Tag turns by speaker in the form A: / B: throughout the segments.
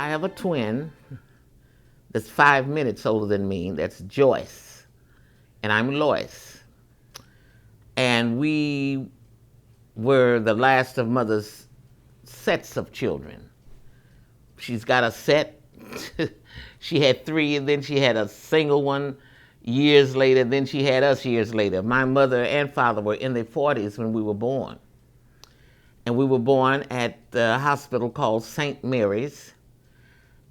A: I have a twin that's 5 minutes older than me. That's Joyce. And I'm Loyce. And we were the last of Mother's sets of children. She's got a set. She had three, and then she had a single one years later. Then she had us years later. My mother and father were in their 40s when we were born. And we were born at the hospital called St. Mary's.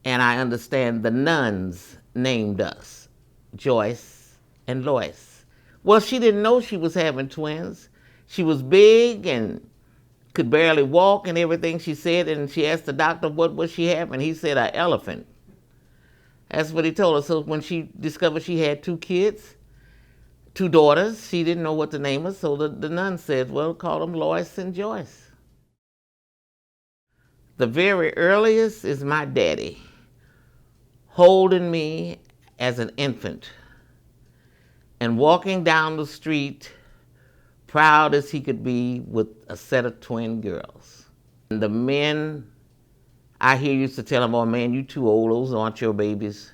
A: And I understand the nuns named us, Joyce and Loyce. Well, she didn't know she was having twins. She was big and could barely walk and everything, she said, and she asked the doctor what was she having. He said an elephant. That's what he told her. So when she discovered she had two kids, two daughters, she didn't know what to name her, so the nun said, well, call them Loyce and Joyce. The very earliest is my daddy holding me as an infant and walking down the street proud as he could be with a set of twin girls. And the men I hear used to tell him, oh man, you too old, those aren't your babies.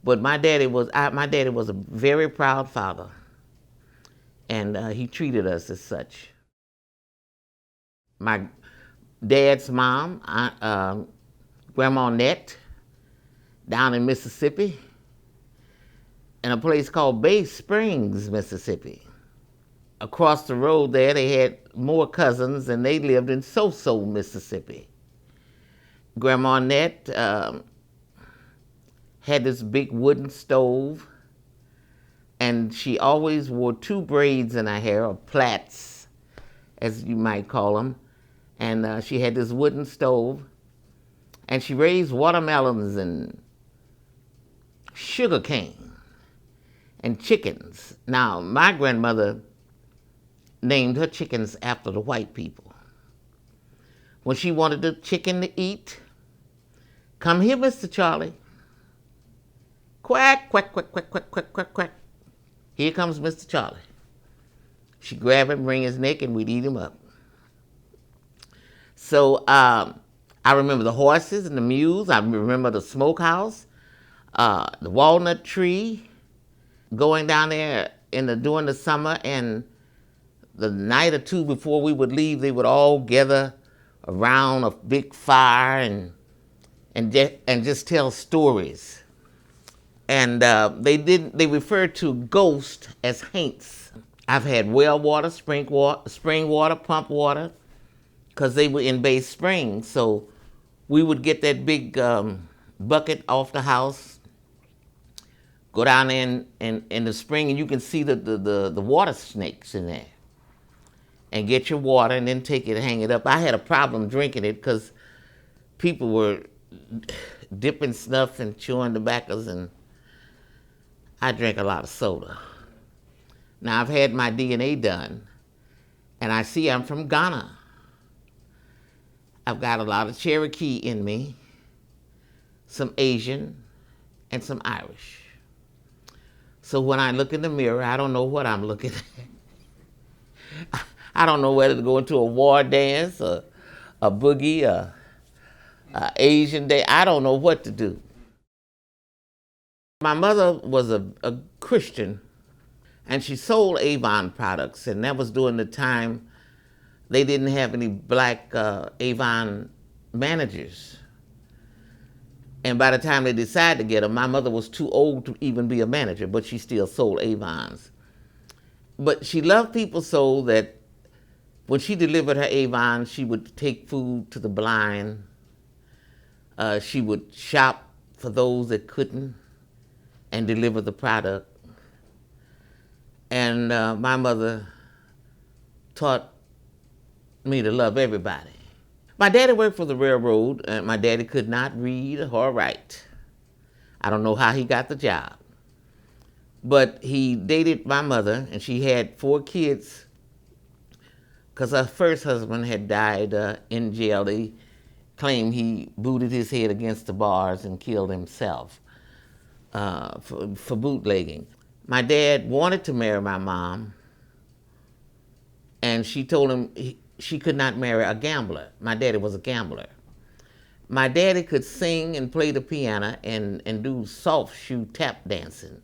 A: But my daddy was a very proud father, and he treated us as such. My dad's mom, Grandma Nett, down in Mississippi, in a place called Bay Springs, Mississippi. Across the road there, they had more cousins, and they lived in So-So, Mississippi. Grandma Nett had this big wooden stove, and she always wore two braids in her hair, or plaits, as you might call them. And she had this wooden stove, and she raised watermelons and sugar cane and chickens. Now, my grandmother named her chickens after the white people. When she wanted the chicken to eat, come here, Mr. Charlie. Quack, quack, quack, quack, quack, quack, quack, quack. Here comes Mr. Charlie. She'd grab him, wring his neck, and we'd eat him up. So I remember the horses and the mules. I remember the smokehouse, the walnut tree, going down there during the summer, and the night or two before we would leave, they would all gather around a big fire and just tell stories. And they referred to ghosts as haints. I've had well water, spring water, pump water, because they were in Bay Springs. So we would get that big bucket off the house, go down there in the spring, and you can see the water snakes in there. And get your water and then take it and hang it up. I had a problem drinking it because people were dipping snuff and chewing tobaccos, and I drank a lot of soda. Now I've had my DNA done, and I see I'm from Ghana. I've got a lot of Cherokee in me, some Asian, and some Irish. So when I look in the mirror, I don't know what I'm looking at. I don't know whether to go into a war dance or a boogie or Asian day. I don't know what to do. My mother was a Christian, and she sold Avon products, and that was during the time they didn't have any black Avon managers. And by the time they decided to get them, my mother was too old to even be a manager, but she still sold Avons. But she loved people so that when she delivered her Avon, she would take food to the blind. She would shop for those that couldn't and deliver the product. And my mother taught me to love everybody. My daddy worked for the railroad, and my daddy could not read or write. I don't know how he got the job. But he dated my mother, and she had 4 kids because her first husband had died in jail. They claimed he booted his head against the bars and killed himself for bootlegging. My dad wanted to marry my mom, and she told him she could not marry a gambler. My daddy was a gambler. My daddy could sing and play the piano and do soft shoe tap dancing.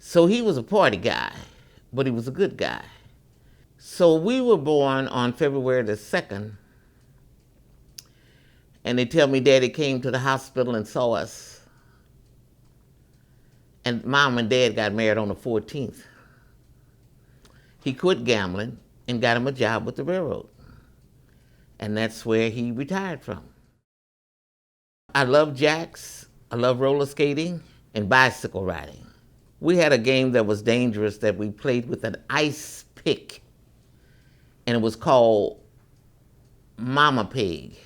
A: So he was a party guy, but he was a good guy. So we were born on February the 2nd, and they tell me daddy came to the hospital and saw us. And mom and dad got married on the 14th. He quit gambling and got him a job with the railroad. And that's where he retired from. I love jacks, I love roller skating, and bicycle riding. We had a game that was dangerous that we played with an ice pick, and it was called Mama Pig.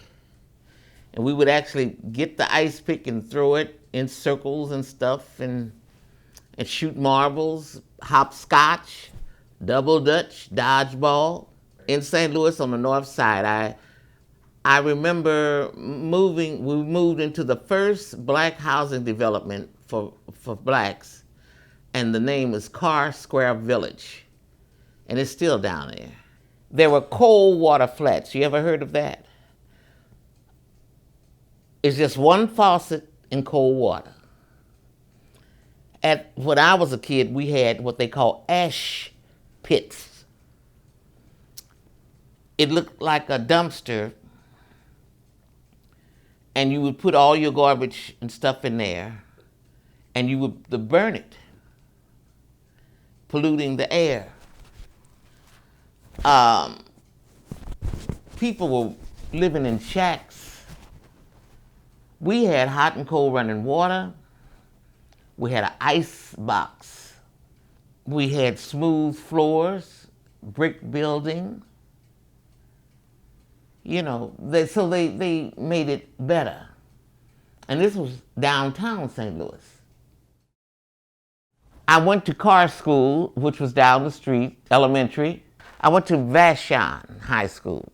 A: And we would actually get the ice pick and throw it in circles and stuff and shoot marbles, hopscotch, double dutch, dodgeball. In St. Louis on the north side, I remember we moved into the first black housing development for blacks, and the name is Carr Square Village, and it's still down there. There were cold water flats. You ever heard of that? It's just one faucet and cold water. When I was a kid, we had what they call ash pits. It looked like a dumpster, and you would put all your garbage and stuff in there, and you would burn it, polluting the air. People were living in shacks. We had hot and cold running water. We had an ice box. We had smooth floors, brick building. You know, so they made it better. And this was downtown St. Louis. I went to Carr School, which was down the street, elementary. I went to Vashon High School.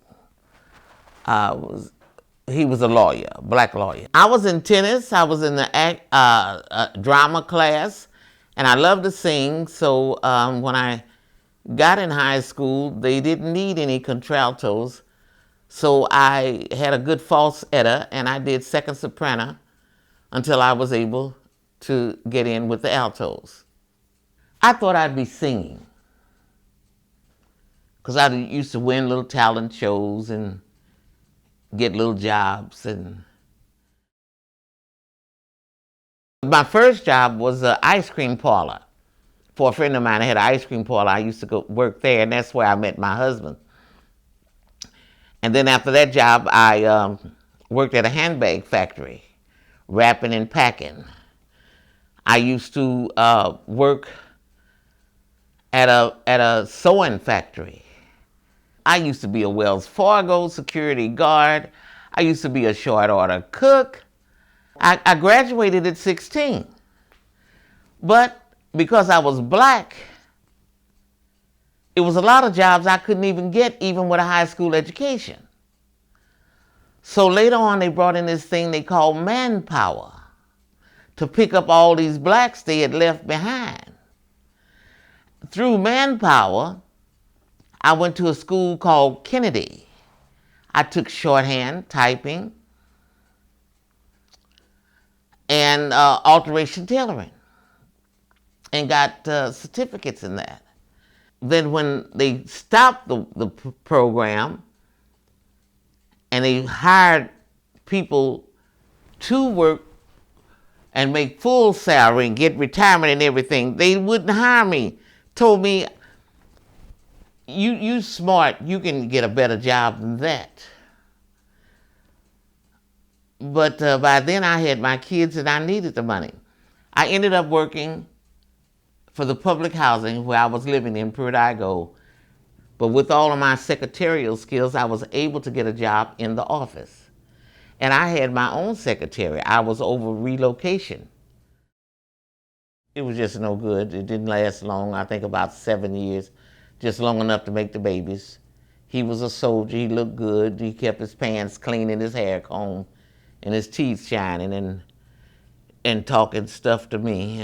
A: He was a lawyer, a black lawyer. I was in tennis. I was in the drama class, and I loved to sing. So when I got in high school, they didn't need any contraltos. So I had a good falsetto, and I did second soprano until I was able to get in with the altos. I thought I'd be singing because I used to win little talent shows and get little jobs. And my first job was an ice cream parlor. For a friend of mine, I had an ice cream parlor. I used to go work there, and that's where I met my husband. And then after that job, I worked at a handbag factory, wrapping and packing. I used to work at a sewing factory. I used to be a Wells Fargo security guard. I used to be a short order cook. I graduated at 16. But because I was black, it was a lot of jobs I couldn't even get, even with a high school education. So later on, they brought in this thing they called manpower to pick up all these blacks they had left behind. Through manpower, I went to a school called Kennedy. I took shorthand, typing, and alteration tailoring, and got certificates in that. Then when they stopped the program and they hired people to work and make full salary and get retirement and everything, they wouldn't hire me. Told me, you smart, you can get a better job than that. But by then I had my kids and I needed the money. I ended up working for the public housing where I was living in Pruitt-Igoe. But with all of my secretarial skills, I was able to get a job in the office. And I had my own secretary. I was over relocation. It was just no good. It didn't last long, I think about 7 years, just long enough to make the babies. He was a soldier, he looked good, he kept his pants clean and his hair combed and his teeth shining and talking stuff to me.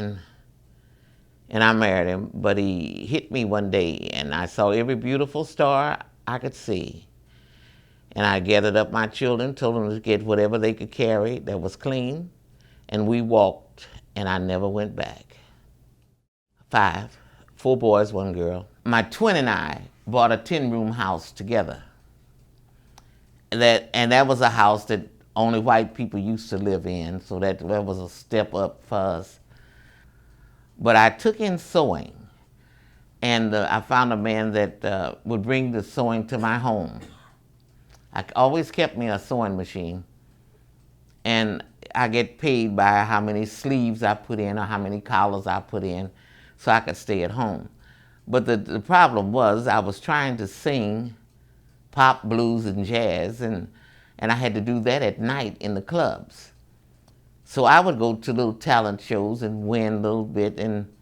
A: And I married him, but he hit me one day and I saw every beautiful star I could see. And I gathered up my children, told them to get whatever they could carry that was clean, and we walked, and I never went back. 5, 4 boys, 1 girl. My twin and I bought a 10-room house together. That was a house that only white people used to live in, so that was a step up for us. But I took in sewing, and I found a man that would bring the sewing to my home. I always kept me a sewing machine, and I get paid by how many sleeves I put in or how many collars I put in, so I could stay at home. But the problem was I was trying to sing pop, blues, and jazz, and I had to do that at night in the clubs. So I would go to little talent shows and win a little bit, and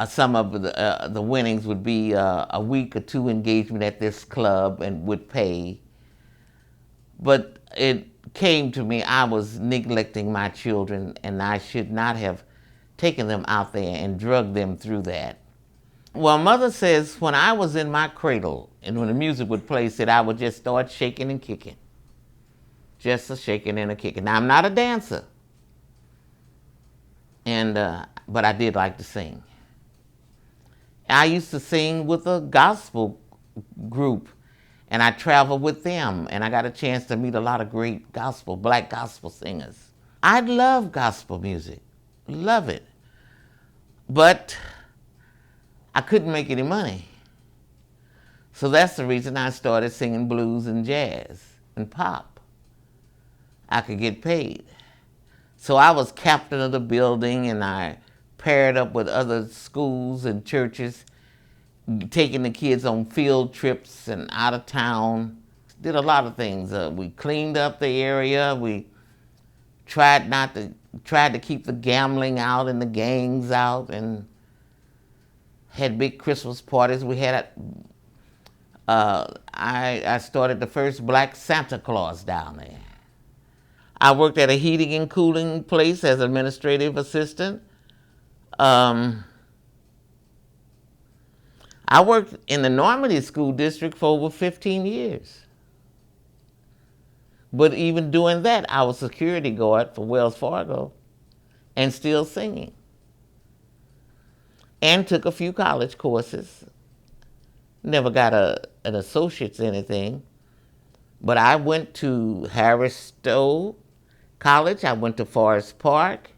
A: some of the winnings would be a week or 2 engagement at this club and would pay. But it came to me I was neglecting my children, and I should not have taken them out there and drugged them through that. Well, Mother says when I was in my cradle and when the music would play, said I would just start shaking and kicking. Just a shaking and a kicking. Now, I'm not a dancer, but I did like to sing. I used to sing with a gospel group, and I traveled with them, and I got a chance to meet a lot of great black gospel singers. I love gospel music, love it, but I couldn't make any money. So that's the reason I started singing blues and jazz and pop. I could get paid. So I was captain of the building, and I paired up with other schools and churches, taking the kids on field trips and out of town. Did a lot of things. We cleaned up the area. We tried to keep the gambling out and the gangs out, and had big Christmas parties. We had I started the first black Santa Claus down there. I worked at a heating and cooling place as administrative assistant. I worked in the Normandy School District for over 15 years. But even doing that, I was security guard for Wells Fargo and still singing. And took a few college courses. Never got an associate's in anything. But I went to Harris Stowe College. I went to Forest Park.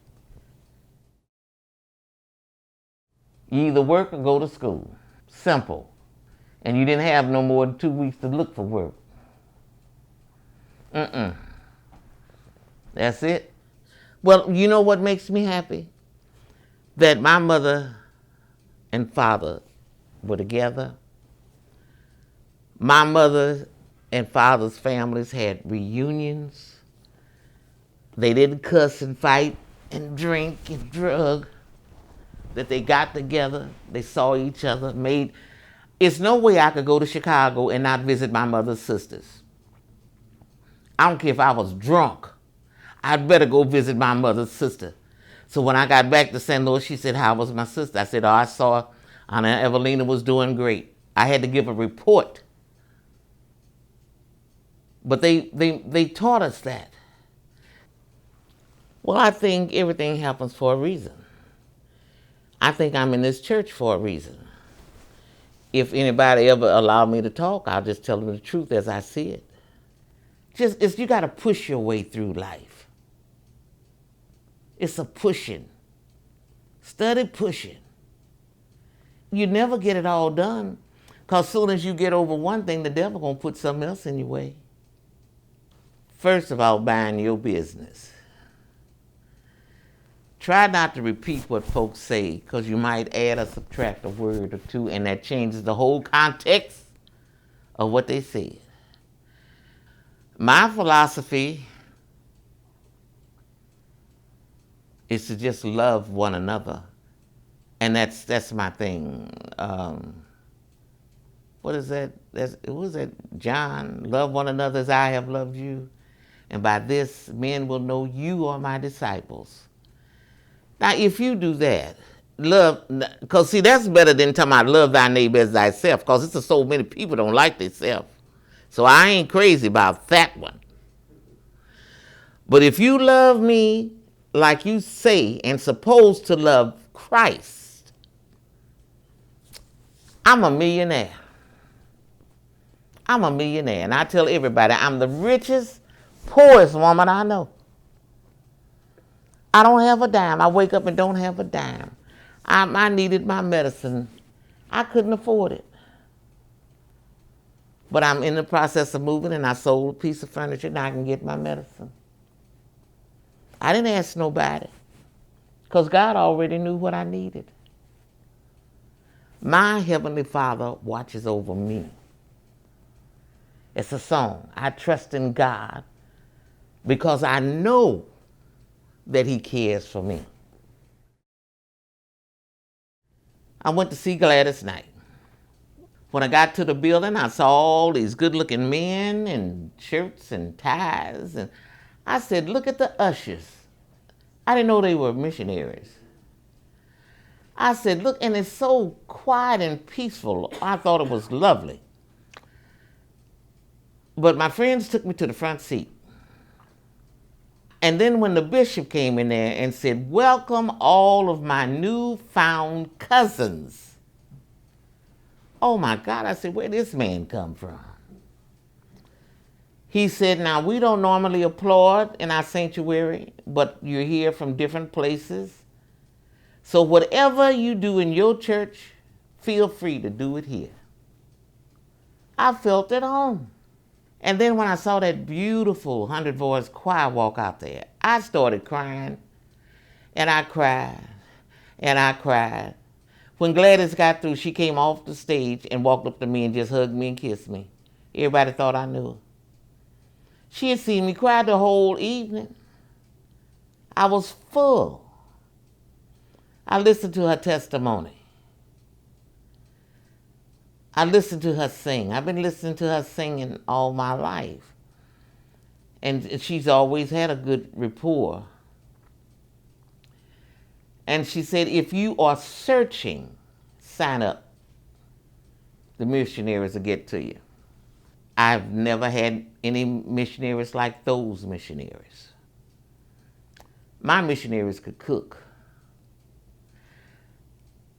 A: You either work or go to school. Simple. And you didn't have no more than 2 weeks to look for work. That's it. Well, you know what makes me happy? That my mother and father were together. My mother and father's families had reunions. They didn't cuss and fight and drink and drug. That they got together, they saw each other, it's no way I could go to Chicago and not visit my mother's sisters. I don't care if I was drunk. I'd better go visit my mother's sister. So when I got back to St. Louis, she said, how was my sister? I said, I saw Anna Evelina was doing great. I had to give a report. But they taught us that. Well, I think everything happens for a reason. I think I'm in this church for a reason. If anybody ever allowed me to talk, I'll just tell them the truth as I see it. You got to push your way through life. It's a pushing. Study pushing. You never get it all done, because as soon as you get over one thing, the devil going to put something else in your way. First of all, mind your business. Try not to repeat what folks say, because you might add or subtract a word or two, and that changes the whole context of what they said. My philosophy is to just love one another, and that's my thing. What is that? What is that? John, love one another as I have loved you, and by this men will know you are my disciples. Now, if you do that, love, because see, that's better than talking about love thy neighbor as thyself, because it's so many people don't like themselves. So I ain't crazy about that one. But if you love me like you say and supposed to love Christ, I'm a millionaire. I'm a millionaire. And I tell everybody I'm the richest, poorest woman I know. I don't have a dime. I wake up and don't have a dime. I needed my medicine. I couldn't afford it. But I'm in the process of moving and I sold a piece of furniture and I can get my medicine. I didn't ask nobody because God already knew what I needed. My Heavenly Father watches over me. It's a song. I trust in God because I know that He cares for me. I went to see Gladys Knight. When I got to the building, I saw all these good-looking men in shirts and ties, and I said, look at the ushers. I didn't know they were missionaries. I said, look, and it's so quiet and peaceful. I thought it was lovely. But my friends took me to the front seat. And then when the bishop came in there and said, welcome all of my newfound cousins. Oh my God, I said, where'd this man come from? He said, now we don't normally applaud in our sanctuary, but you're here from different places. So whatever you do in your church, feel free to do it here. I felt at home. And then when I saw that beautiful 100-voice choir walk out there, I started crying. And I cried. And I cried. When Gladys got through, she came off the stage and walked up to me and just hugged me and kissed me. Everybody thought I knew her. She had seen me cry the whole evening. I was full. I listened to her testimony. I listened to her sing. I've been listening to her singing all my life. And she's always had a good rapport. And she said, if you are searching, sign up. The missionaries will get to you. I've never had any missionaries like those missionaries. My missionaries could cook.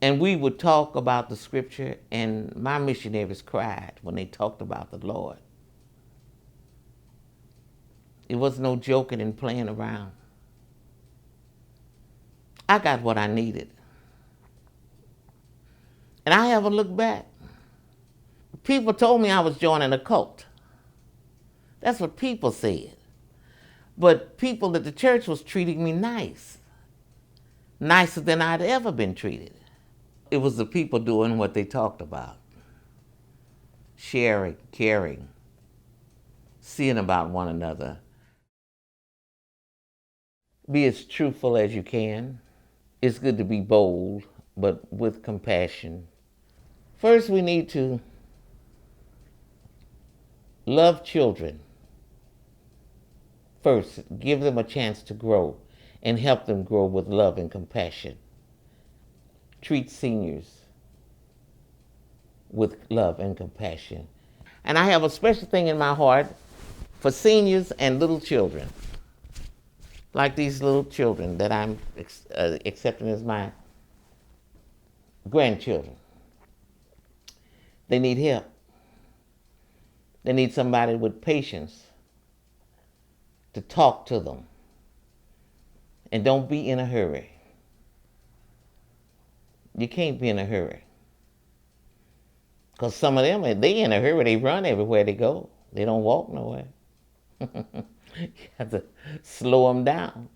A: And we would talk about the scripture, and my missionaries cried when they talked about the Lord. It was no joking and playing around. I got what I needed. And I haven't looked back. People told me I was joining a cult. That's what people said. But people at the church was treating me nice. Nicer than I'd ever been treated. It was the people doing what they talked about. Sharing, caring, seeing about one another. Be as truthful as you can. It's good to be bold, but with compassion. First, we need to love children. First, give them a chance to grow and help them grow with love and compassion. Treat seniors with love and compassion. And I have a special thing in my heart for seniors and little children. Like these little children that I'm accepting as my grandchildren. They need help. They need somebody with patience to talk to them. And don't be in a hurry. You can't be in a hurry. Because some of them, if they in a hurry, they run everywhere they go. They don't walk nowhere. You have to slow them down.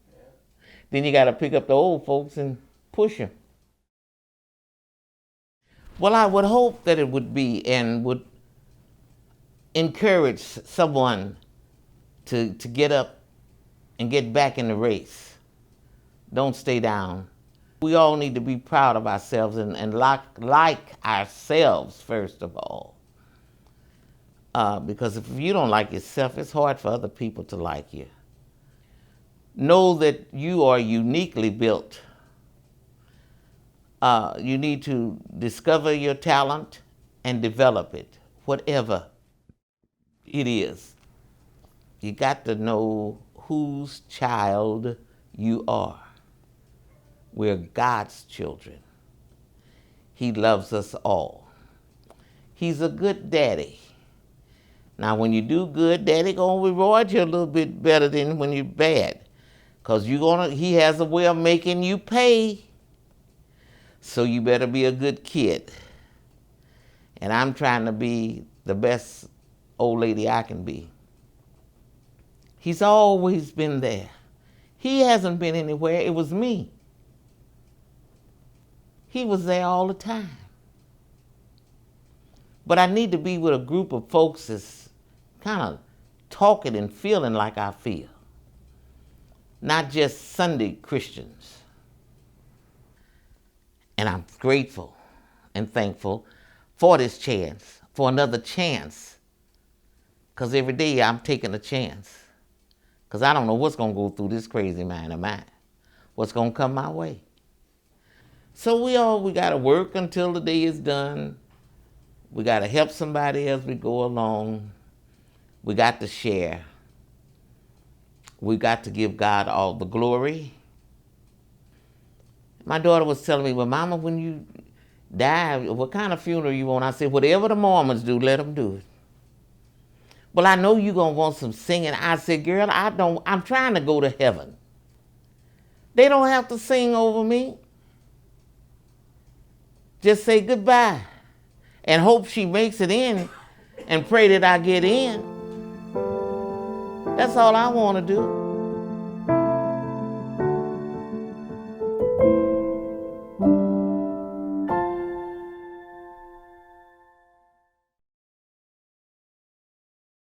A: Then you got to pick up the old folks and push them. Well, I would hope that it would be and would encourage someone to get up and get back in the race. Don't stay down. We all need to be proud of ourselves and like ourselves, first of all. Because if you don't like yourself, it's hard for other people to like you. Know that you are uniquely built. You need to discover your talent and develop it, whatever It is. You got to know whose child you are. We're God's children. He loves us all. He's a good daddy. Now, when you do good, daddy gonna reward you a little bit better than when you're bad. Because he has a way of making you pay. So you better be a good kid. And I'm trying to be the best old lady I can be. He's always been there. He hasn't been anywhere. It was me. He was there all the time. But I need to be with a group of folks that's kind of talking and feeling like I feel. Not just Sunday Christians. And I'm grateful and thankful for this chance, for another chance. Because every day I'm taking a chance. Because I don't know what's going to go through this crazy mind of mine. What's going to come my way. So we got to work until the day is done. We got to help somebody as we go along. We got to share. We got to give God all the glory. My daughter was telling me, well, Mama, when you die, what kind of funeral you want? I said, whatever the Mormons do, let them do it. Well, I know you're going to want some singing. I said, girl, I'm trying to go to heaven. They don't have to sing over me. Just say goodbye and hope she makes it in and pray that I get in. That's all I want to do.